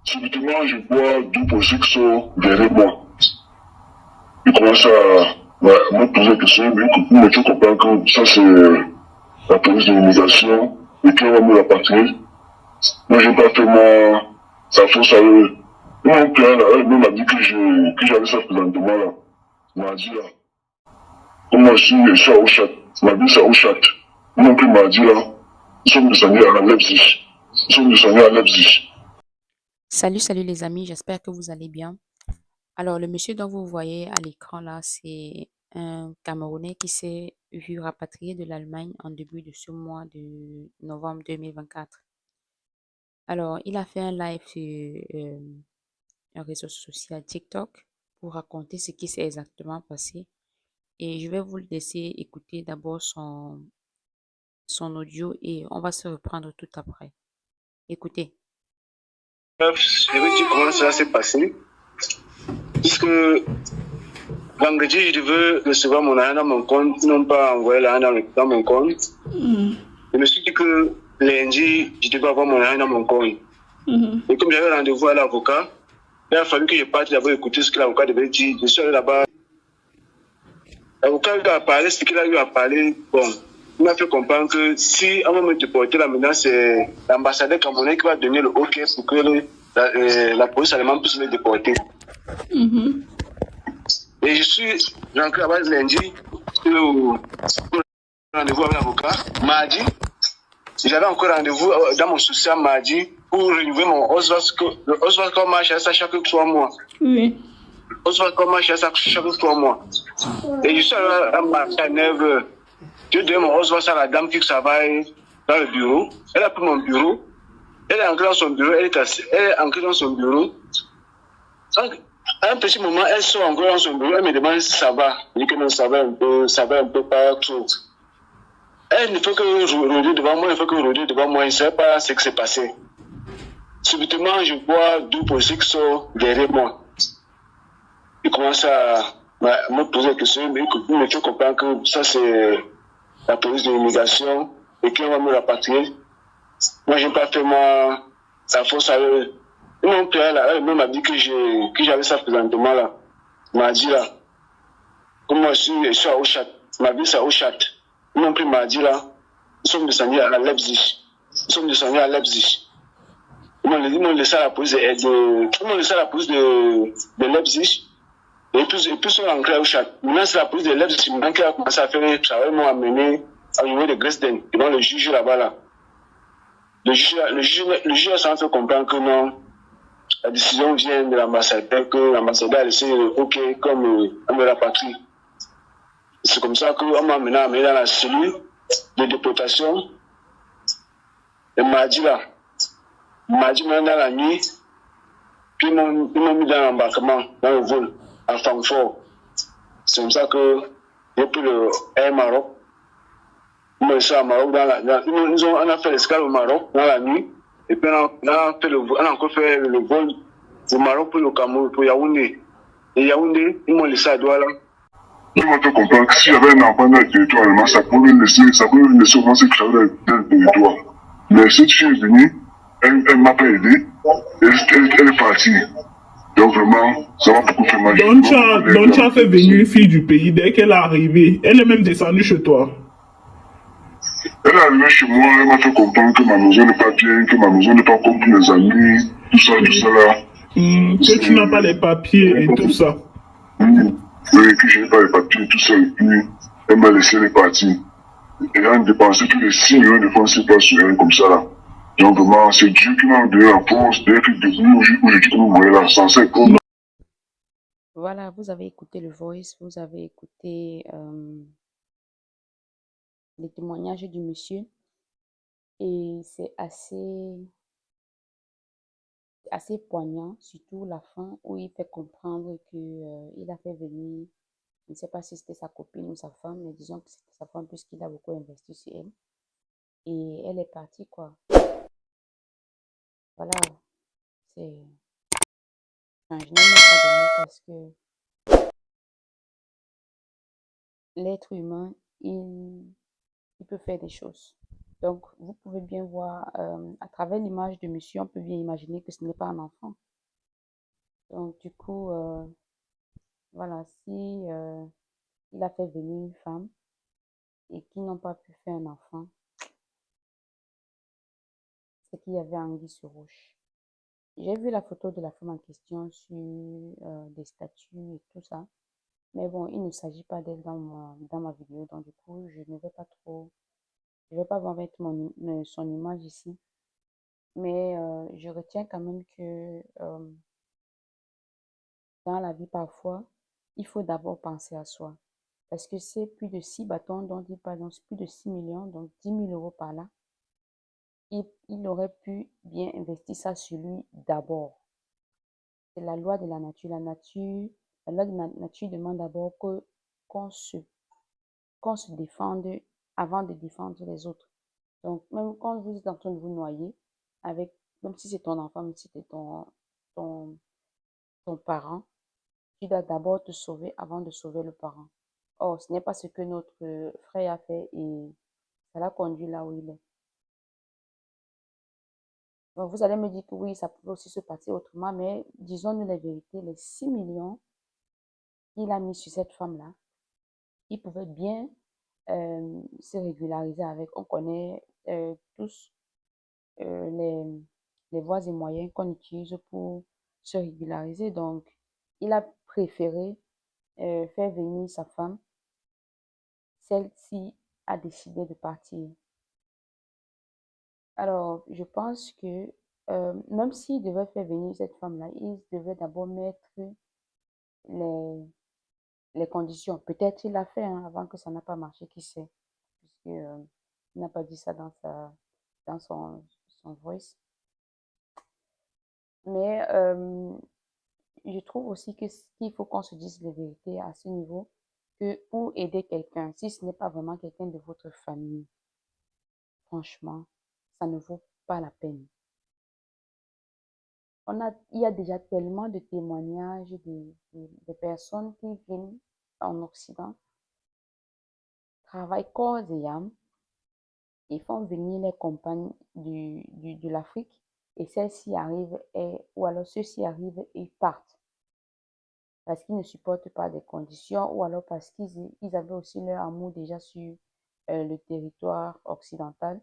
Subitement, je vois deux politiques sont derrière moi. Ils commencent à me poser des questions, mais tu comprends que ça c'est la police de l'immigration et qu'on va me la patrie. Moi, j'ai pas fait sa fausse à eux. Mon père, là, elle m'a dit que j'avais ça présentement, là. Il m'a dit, là. Comme moi, je suis à Oushat. Il m'a dit, c'est à Oushat. Mon père m'a dit, là. Nous sommes descendus à Leipzig. Nous sommes descendus à Leipzig. Salut, salut les amis, j'espère que vous allez bien. Alors, le monsieur dont vous voyez à l'écran là, c'est un Camerounais qui s'est vu rapatrié de l'Allemagne en début de ce mois de novembre 2024. Alors, il a fait un live sur un réseau social TikTok pour raconter ce qui s'est exactement passé. Et je vais vous le laisser écouter d'abord son audio et on va se reprendre tout après. Écoutez. Je vais dire comment ça s'est passé. Puisque vendredi, je devais recevoir mon argent dans mon compte. Ils n'ont pas envoyé l'argent dans mon compte. Je me suis dit que lundi, je devais avoir mon argent dans mon compte. Et comme j'avais rendez-vous à l'avocat, il a fallu que je parte d'abord écouter ce que l'avocat devait dire. Je suis allé là-bas. L'avocat lui a parlé, ce qu'il a eu à parler. Bon, il m'a fait comprendre que si on va me déporter là maintenant, c'est l'ambassadeur camerounais qui va donner le OK pour que la police allemande puisse me déporter. Et je suis rentré là-bas lundi pour rendez-vous avec l'avocat. Mardi, j'avais encore rendez-vous dans mon social mardi pour renouveler mon Oswald. Le Oswald comme marche à ça chaque 3 mois. Oui. Oswald comme marche à ça chaque 3 mois. Et je suis allé à 9h. Je donne mon Oswald à la dame qui travaille dans le bureau. Elle a pris mon bureau. Elle est entrée dans son bureau. Elle est entrée dans son bureau. À un petit moment, elle sort encore dans son bureau. Elle me demande si ça va. Je dis que non, ça va un peu pas trop. Elle ne fait que rôder devant moi, je ne sais pas ce qui s'est passé. Subitement, je vois deux policiers qui sont derrière moi. Ils commencent à me poser des questions, mais tu comprends que ça c'est la police de l'immigration et qu'on va me rapatrier. Moi, je n'ai pas fait sa fausse à eux. Mon père, là, elle m'a dit que j'avais ça présentement, là. Il m'a dit, là, comme moi, je suis à Oushat. Il m'a dit, c'est à Oushat. Mon père m'a dit, là, nous sommes descendus à Leipzig. Ils m'ont laissé à la police de Leipzig. Et puis, ils sont rentrés à Oushat. Maintenant, c'est la police de Leipzig qui a commencé à faire le travail, m'ont amené au niveau de Dresden, devant le juge là-bas, là. Le juge a fait comprendre que non, la décision vient de l'ambassadeur, que l'ambassadeur a laissé OK comme on me rapatrie. C'est comme ça qu'on m'a amené dans la cellule de déportation. Et mardi maintenant dans la nuit, puis ils m'ont mis dans l'embarquement, dans le vol, à Francfort. C'est comme ça que j'ai pris le Air Maroc. Ils m'ont laissé à Maroc on a fait l'escale au Maroc dans la nuit. Et puis on a encore fait le vol au Maroc pour le Cameroun, pour Yaoundé. Et Yaoundé, ils m'ont laissé à Douala. Ils m'ont fait comprendre que s'il y avait un enfant dans le territoire allemand, ça pouvait laisser au moins ce que j'avais dans le territoire. Mais cette fille est venue, elle m'a pas aidé, elle est partie. Donc vraiment, ça m'a beaucoup fait mal. Doncha fait venir une fille du pays dès qu'elle est arrivée. Elle est même descendue chez toi. Elle est arrivée chez moi, elle m'a fait comprendre que ma maison n'est pas bien, que ma maison n'est pas comme tous les amis, tout ça là. Que tu n'as pas les papiers et tout ça. Oui, que je n'ai pas les papiers et tout ça, et puis elle m'a laissé les partir. Et elle a dépensé tous les 6 millions de francs CFA sur elle comme ça là. Donc vraiment, c'est Dieu qui m'a donné la force d'être debout aujourd'hui, comme vous voyez là, sans cette comme. Voilà, vous avez écouté le voice, vous avez écouté les témoignages du monsieur et c'est assez poignant, surtout la fin où il fait comprendre que il a fait venir, je ne sais pas si c'était sa copine ou sa femme, mais disons que c'était sa femme puisqu'il a beaucoup investi sur elle et elle est partie quoi. Voilà, c'est, enfin, je n'ai même pas de mots parce que l'être humain, il peut faire des choses. Donc, vous pouvez bien voir, à travers l'image de monsieur, on peut bien imaginer que ce n'est pas un enfant. Donc, du coup, voilà, si il a fait venir une femme et qu'ils n'ont pas pu faire un enfant, c'est qu'il y avait anguille sur roche. J'ai vu la photo de la femme en question sur des statues et tout ça. Mais bon, il ne s'agit pas d'elle dans ma vidéo. Donc, du coup, je ne vais pas trop, je vais pas vous mettre son image ici. Mais je retiens quand même que dans la vie, parfois, il faut d'abord penser à soi. Parce que c'est plus de 6 bâtons dont il parle, donc c'est plus de 6 millions, donc 10 000 € par là. Il aurait pu bien investir ça sur lui d'abord. C'est la loi de la nature. La loi de la nature demande d'abord que qu'on se, qu'on se défende avant de défendre les autres. Donc, même quand vous êtes en train de vous noyer, avec, même si c'est ton enfant, même si c'est ton, ton parent, tu dois d'abord te sauver avant de sauver le parent. Or, ce n'est pas ce que notre frère a fait et ça l'a conduit là où il est. Donc, vous allez me dire que oui, ça pouvait aussi se passer autrement, mais disons-nous la vérité, les 6 millions qu'il a mis sur cette femme-là, il pouvait bien se régulariser avec. On connaît tous les voies et moyens qu'on utilise pour se régulariser. Donc, il a préféré faire venir sa femme. Celle-ci a décidé de partir. Alors, je pense que même s'il devait faire venir cette femme-là, il devait d'abord mettre les, les conditions. Peut-être il l'a fait hein, avant que ça n'a pas marché, qui sait, puisque il n'a pas dit ça dans son voice. Mais je trouve aussi qu'il faut qu'on se dise la vérité à ce niveau, que pour aider quelqu'un, si ce n'est pas vraiment quelqu'un de votre famille, franchement, ça ne vaut pas la peine. Il y a déjà tellement de témoignages de personnes qui viennent en Occident, travaillent corps et âme, et font venir les compagnes de l'Afrique, et celles-ci arrivent, ou alors ceux-ci arrivent et partent, parce qu'ils ne supportent pas des conditions, ou alors parce qu'ils avaient aussi leur amour déjà sur le territoire occidental,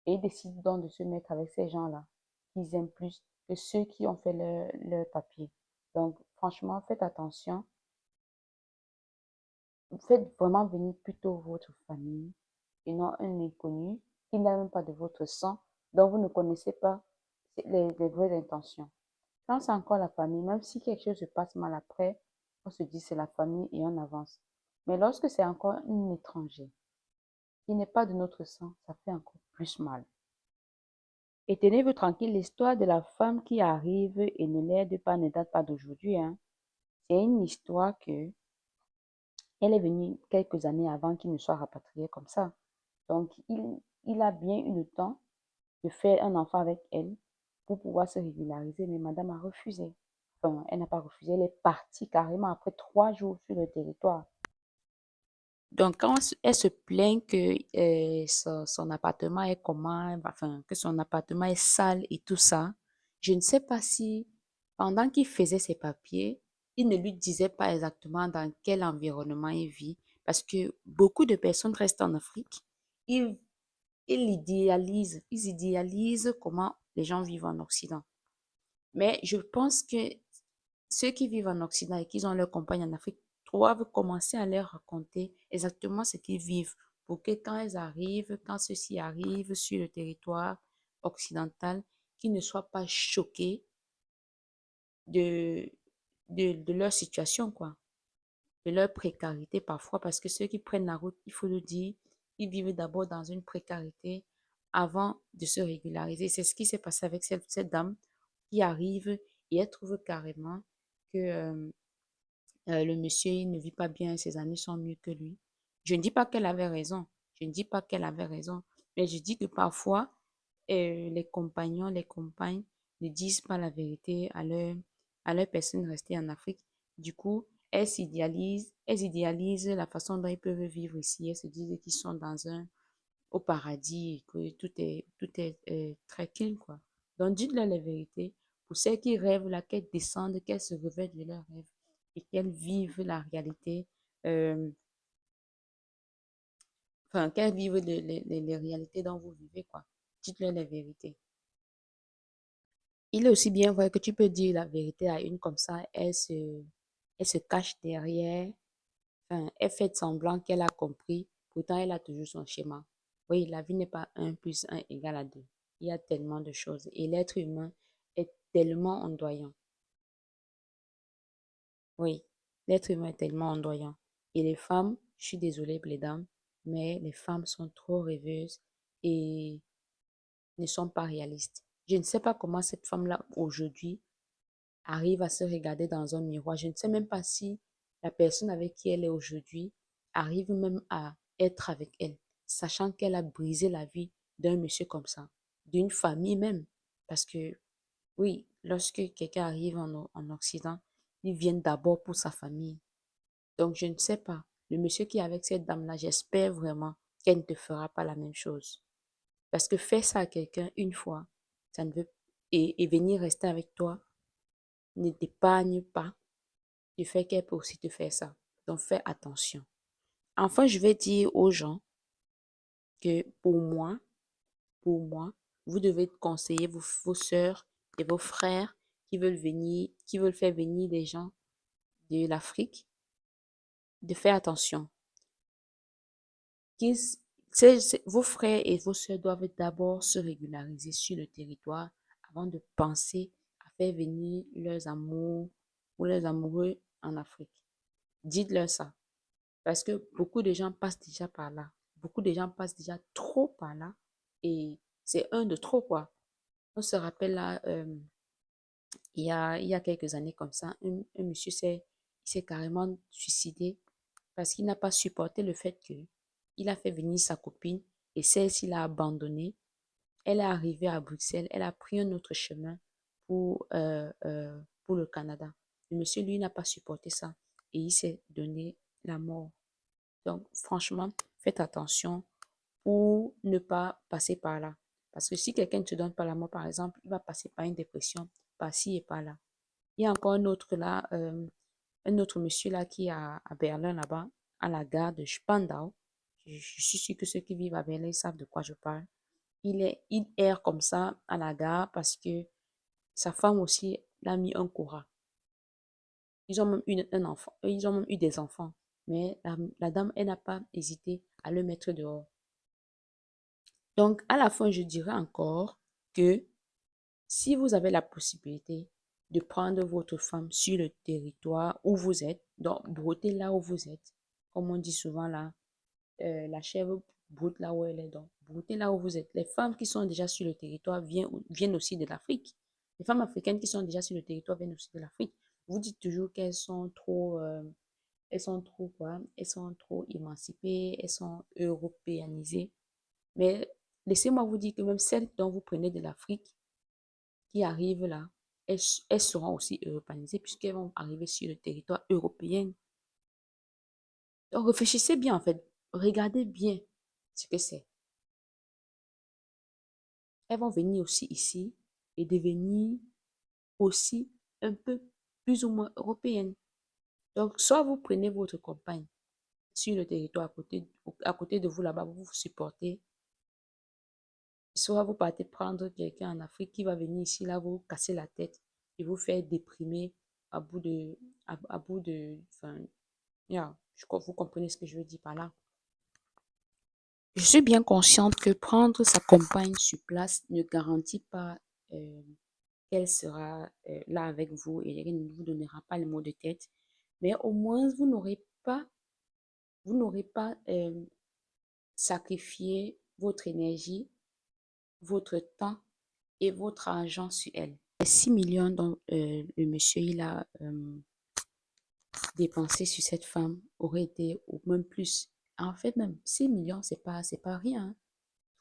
et ils décident donc de se mettre avec ces gens-là, qu'ils aiment plus que ceux qui ont fait leur papier. Donc, franchement, faites attention. Faites vraiment venir plutôt votre famille et non un inconnu qui n'a même pas de votre sang, dont vous ne connaissez pas les vraies intentions. Quand c'est encore la famille, même si quelque chose se passe mal après, on se dit c'est la famille et on avance. Mais lorsque c'est encore un étranger qui n'est pas de notre sang, ça fait encore plus mal. Et tenez-vous tranquille, l'histoire de la femme qui arrive et ne l'aide pas ne date pas d'aujourd'hui, hein. C'est une histoire que elle est venue quelques années avant qu'il ne soit rapatrié comme ça. Donc, il a bien eu le temps de faire un enfant avec elle pour pouvoir se régulariser, mais madame a refusé. Enfin, elle n'a pas refusé, elle est partie carrément après 3 jours sur le territoire. Donc, quand elle se plaint que son appartement est comment, enfin, que son appartement est sale et tout ça, je ne sais pas si pendant qu'il faisait ses papiers, il ne lui disait pas exactement dans quel environnement il vit, parce que beaucoup de personnes restent en Afrique, ils, ils idéalisent comment les gens vivent en Occident. Mais je pense que ceux qui vivent en Occident et qui ont leur compagne en Afrique doivent commencer à leur raconter exactement ce qu'ils vivent pour que quand ils arrivent, quand ceux-ci arrivent sur le territoire occidental, qu'ils ne soient pas choqués de, de leur situation, quoi, de leur précarité parfois, parce que ceux qui prennent la route, il faut le dire, ils vivent d'abord dans une précarité avant de se régulariser. C'est ce qui s'est passé avec cette dame qui arrive et elle trouve carrément que le monsieur, il ne vit pas bien, ses amis sont mieux que lui. Je ne dis pas qu'elle avait raison, je ne dis pas qu'elle avait raison, mais je dis que parfois, les compagnons, les compagnes ne disent pas la vérité à leur personne restée en Afrique. Du coup, elles idéalisent la façon dont ils peuvent vivre ici. Elles se disent qu'ils sont au paradis et que tout est tranquille, quoi. Donc, dites-leur la vérité. Pour celles qui rêvent là, qu'elles descendent, qu'elles se révèlent de leurs rêves et qu'elles vivent la réalité, euh, enfin, qu'elles vivent les réalités dont vous vivez, quoi. Dites-leur la vérité. Il est aussi bien vrai que tu peux dire la vérité à une comme ça, elle se cache derrière, enfin, elle fait semblant qu'elle a compris, pourtant elle a toujours son schéma. Oui, la vie n'est pas un plus un égale à 2. Il y a tellement de choses et l'être humain est tellement ondoyant. Oui, l'être humain est tellement ondoyant. Et les femmes, je suis désolée pour les dames, mais les femmes sont trop rêveuses et ne sont pas réalistes. Je ne sais pas comment cette femme-là, aujourd'hui, arrive à se regarder dans un miroir. Je ne sais même pas si la personne avec qui elle est aujourd'hui arrive même à être avec elle, sachant qu'elle a brisé la vie d'un monsieur comme ça, d'une famille même. Parce que, oui, lorsque quelqu'un arrive en Occident, il vient d'abord pour sa famille. Donc, je ne sais pas. Le monsieur qui est avec cette dame-là, j'espère vraiment qu'elle ne te fera pas la même chose. Parce que faire ça à quelqu'un une fois, ça ne veut, et venir rester avec toi, ne t'épargne pas du fait qu'elle peut aussi te faire ça. Donc, fais attention. Enfin, je vais dire aux gens que pour moi, vous devez conseiller vos sœurs et vos frères qui veulent venir, qui veulent faire venir des gens de l'Afrique, de faire attention. Qu'ils- vos frères et vos sœurs doivent d'abord se régulariser sur le territoire avant de penser à faire venir leurs amours ou leurs amoureux en Afrique. Dites-leur ça. Parce que beaucoup de gens passent déjà par là. Beaucoup de gens passent déjà trop par là. Et c'est un de trop, quoi. On se rappelle là, il y a quelques années comme ça, un monsieur il s'est carrément suicidé parce qu'il n'a pas supporté le fait que il a fait venir sa copine et celle-ci l'a abandonné. Elle est arrivée à Bruxelles, elle a pris un autre chemin pour le Canada. Le monsieur, lui, n'a pas supporté ça et il s'est donné la mort. Donc, franchement, faites attention pour ne pas passer par là. Parce que si quelqu'un ne te donne pas la mort, par exemple, il va passer par une dépression, par-ci et par-là. Il y a encore un autre là, un autre monsieur là qui est à Berlin là-bas, à la gare de Spandau. Je suis sûre que ceux qui vivent à Berlin savent de quoi je parle. Il erre comme ça à la gare parce que sa femme aussi l'a mis un cora. Ils ont même eu un enfant, ils ont même eu des enfants. Mais la dame, elle n'a pas hésité à le mettre dehors. Donc, à la fin, je dirais encore que si vous avez la possibilité de prendre votre femme sur le territoire où vous êtes, donc broutez là où vous êtes, comme on dit souvent là, la chèvre broute là où elle est, donc broutez là où vous êtes. Les femmes qui sont déjà sur le territoire viennent aussi de l'Afrique. Les femmes africaines qui sont déjà sur le territoire viennent aussi de l'Afrique. Vous dites toujours qu'elles sont trop, quoi? Elles sont trop émancipées, elles sont européanisées. Mais laissez-moi vous dire que même celles dont vous prenez de l'Afrique, qui arrivent là, elles seront aussi européanisées puisqu'elles vont arriver sur le territoire européen. Donc réfléchissez bien en fait, regardez bien ce que c'est. Elles vont venir aussi ici et devenir aussi un peu plus ou moins européennes. Donc soit vous prenez votre compagne sur le territoire à côté de vous là-bas, vous vous supportez, soit vous partez prendre quelqu'un en Afrique qui va venir ici, là, vous casser la tête et vous faire déprimer enfin, vous comprenez ce que je veux dire par là. Je suis bien consciente que prendre sa compagne sur place ne garantit pas euh, qu'elle sera là avec vous et qu'elle ne vous donnera pas les maux de tête, mais au moins vous n'aurez pas sacrifié votre énergie, votre temps et votre argent sur elle. Les 6 millions dont le monsieur il a dépensé sur cette femme auraient été ou même plus. En fait, même 6 millions, c'est pas rien, hein.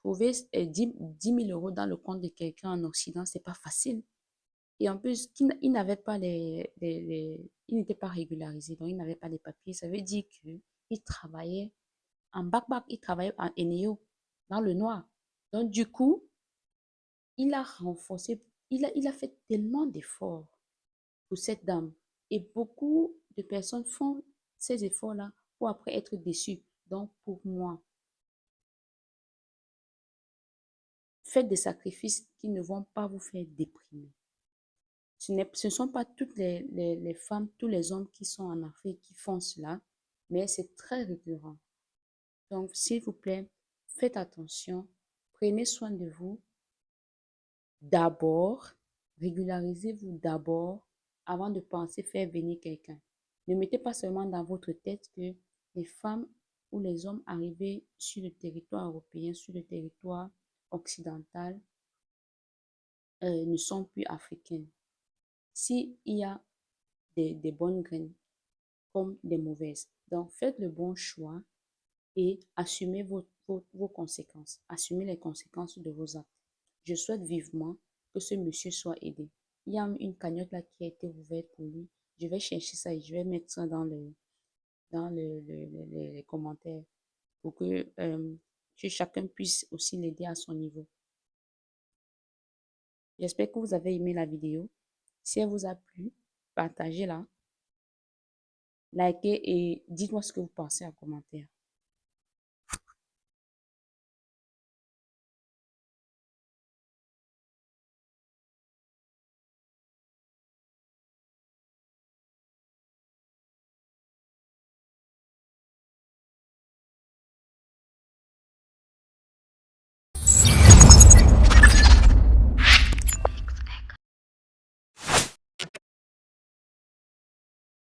Trouver 10 000 euros dans le compte de quelqu'un en Occident, c'est pas facile. Et en plus, il n'avait pas il n'était pas régularisé, donc il n'avait pas les papiers. Ça veut dire qu'il travaillait en bac-bac, il travaillait en NEO. dans le noir. Donc, du coup, il a renforcé, il a fait tellement d'efforts pour cette dame. Et beaucoup de personnes font ces efforts-là pour après être déçus. Donc, pour moi, faites des sacrifices qui ne vont pas vous faire déprimer. Ce ne sont pas toutes les femmes, tous les hommes qui sont en Afrique qui font cela, mais c'est très récurrent. Donc, s'il vous plaît, faites attention, prenez soin de vous d'abord, régularisez-vous d'abord avant de penser faire venir quelqu'un. Ne mettez pas seulement dans votre tête que les femmes ou les hommes arrivés sur le territoire européen, sur le territoire occidental, ne sont plus africains. S'il y a des bonnes graines comme des mauvaises, donc faites le bon choix et assumez vos conséquences. Assumez les conséquences de vos actes. Je souhaite vivement que ce monsieur soit aidé. Il y a une cagnotte là qui a été ouverte pour lui. Je vais chercher ça et je vais mettre ça dans les commentaires pour que chacun puisse aussi l'aider à son niveau. J'espère que vous avez aimé la vidéo. Si elle vous a plu, partagez-la, likez et dites-moi ce que vous pensez en commentaire.